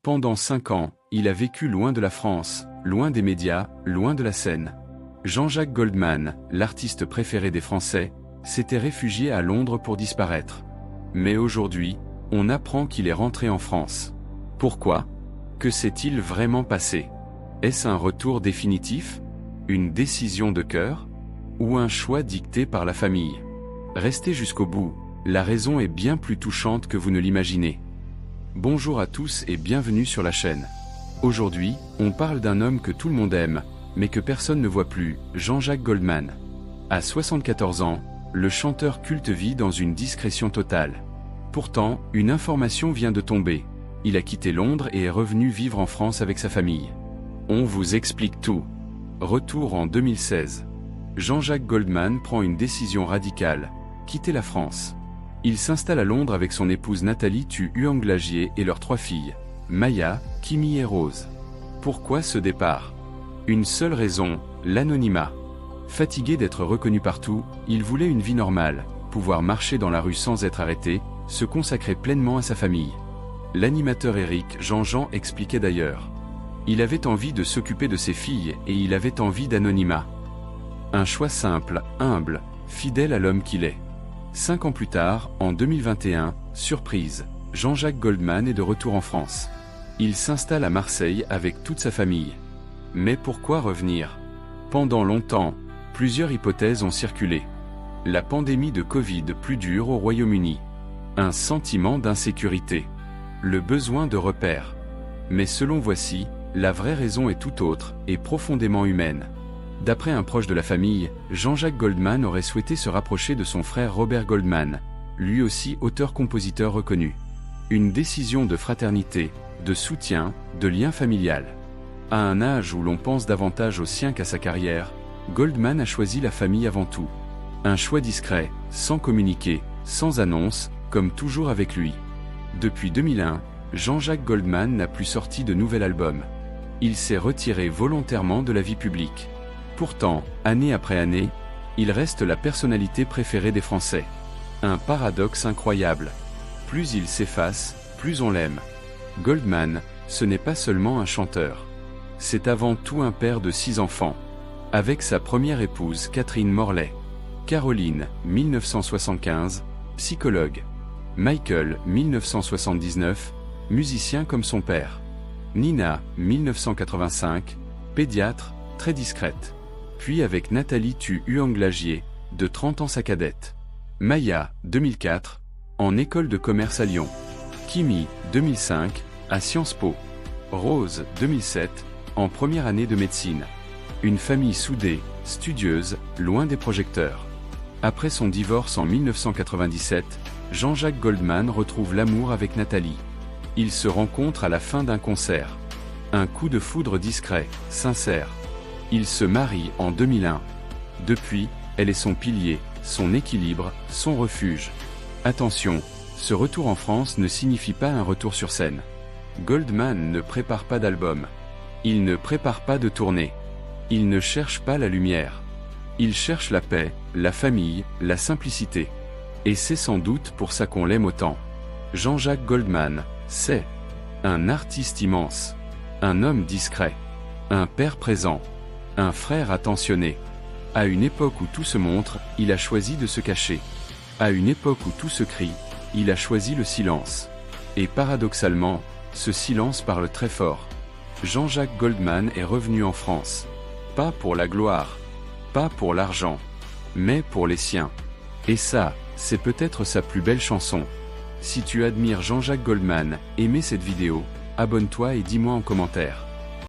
Pendant 5 ans, il a vécu loin de la France, loin des médias, loin de la scène. Jean-Jacques Goldman, l'artiste préféré des Français, s'était réfugié à Londres pour disparaître. Mais aujourd'hui, on apprend qu'il est rentré en France. Pourquoi? Que s'est-il vraiment passé? Est-ce un retour définitif? Une décision de cœur? Ou un choix dicté par la famille? Restez jusqu'au bout, la raison est bien plus touchante que vous ne l'imaginez. Bonjour à tous et bienvenue sur la chaîne. Aujourd'hui, on parle d'un homme que tout le monde aime, mais que personne ne voit plus, Jean-Jacques Goldman. À 74 ans, le chanteur culte vit dans une discrétion totale. Pourtant, une information vient de tomber. Il a quitté Londres et est revenu vivre en France avec sa famille. On vous explique tout. Retour en 2016. Jean-Jacques Goldman prend une décision radicale, quitter la France. Il s'installe à Londres avec son épouse Nathalie Uanglagier et leurs 3 filles, Maya, Kimi et Rose. Pourquoi ce départ? Une seule raison, l'anonymat. Fatigué d'être reconnu partout, il voulait une vie normale, pouvoir marcher dans la rue sans être arrêté, se consacrer pleinement à sa famille. L'animateur Eric Jean-Jean expliquait d'ailleurs. Il avait envie de s'occuper de ses filles et il avait envie d'anonymat. Un choix simple, humble, fidèle à l'homme qu'il est. 5 ans plus tard, en 2021, surprise, Jean-Jacques Goldman est de retour en France. Il s'installe à Marseille avec toute sa famille. Mais pourquoi revenir? Pendant longtemps, plusieurs hypothèses ont circulé. La pandémie de Covid plus dure au Royaume-Uni. Un sentiment d'insécurité. Le besoin de repères. Mais selon Voici, la vraie raison est tout autre et profondément humaine. D'après un proche de la famille, Jean-Jacques Goldman aurait souhaité se rapprocher de son frère Robert Goldman, lui aussi auteur-compositeur reconnu. Une décision de fraternité, de soutien, de lien familial. À un âge où l'on pense davantage au sien qu'à sa carrière, Goldman a choisi la famille avant tout. Un choix discret, sans communiquer, sans annonce, comme toujours avec lui. Depuis 2001, Jean-Jacques Goldman n'a plus sorti de nouvel album. Il s'est retiré volontairement de la vie publique. Pourtant, année après année, il reste la personnalité préférée des Français. Un paradoxe incroyable. Plus il s'efface, plus on l'aime. Goldman, ce n'est pas seulement un chanteur. C'est avant tout un père de 6 enfants. Avec sa première épouse Catherine Morlaix. Caroline, 1975, psychologue. Michael, 1979, musicien comme son père. Nina, 1985, pédiatre, très discrète. Puis avec Nathalie Uanglagier, de 30 ans sa cadette. Maya, 2004, en école de commerce à Lyon. Kimi, 2005, à Sciences Po. Rose, 2007, en première année de médecine. Une famille soudée, studieuse, loin des projecteurs. Après son divorce en 1997, Jean-Jacques Goldman retrouve l'amour avec Nathalie. Ils se rencontrent à la fin d'un concert. Un coup de foudre discret, sincère. Ils se marient en 2001. Depuis, elle est son pilier, son équilibre, son refuge. Attention, ce retour en France ne signifie pas un retour sur scène. Goldman ne prépare pas d'album. Il ne prépare pas de tournée. Il ne cherche pas la lumière. Il cherche la paix, la famille, la simplicité. Et c'est sans doute pour ça qu'on l'aime autant. Jean-Jacques Goldman, c'est un artiste immense, un homme discret, un père présent, un frère attentionné. À une époque où tout se montre, il a choisi de se cacher. À une époque où tout se crie, il a choisi le silence. Et paradoxalement, ce silence parle très fort. Jean-Jacques Goldman est revenu en France. Pas pour la gloire, pas pour l'argent, mais pour les siens. Et ça, c'est peut-être sa plus belle chanson. Si tu admires Jean-Jacques Goldman, aimez cette vidéo, abonne-toi et dis-moi en commentaire.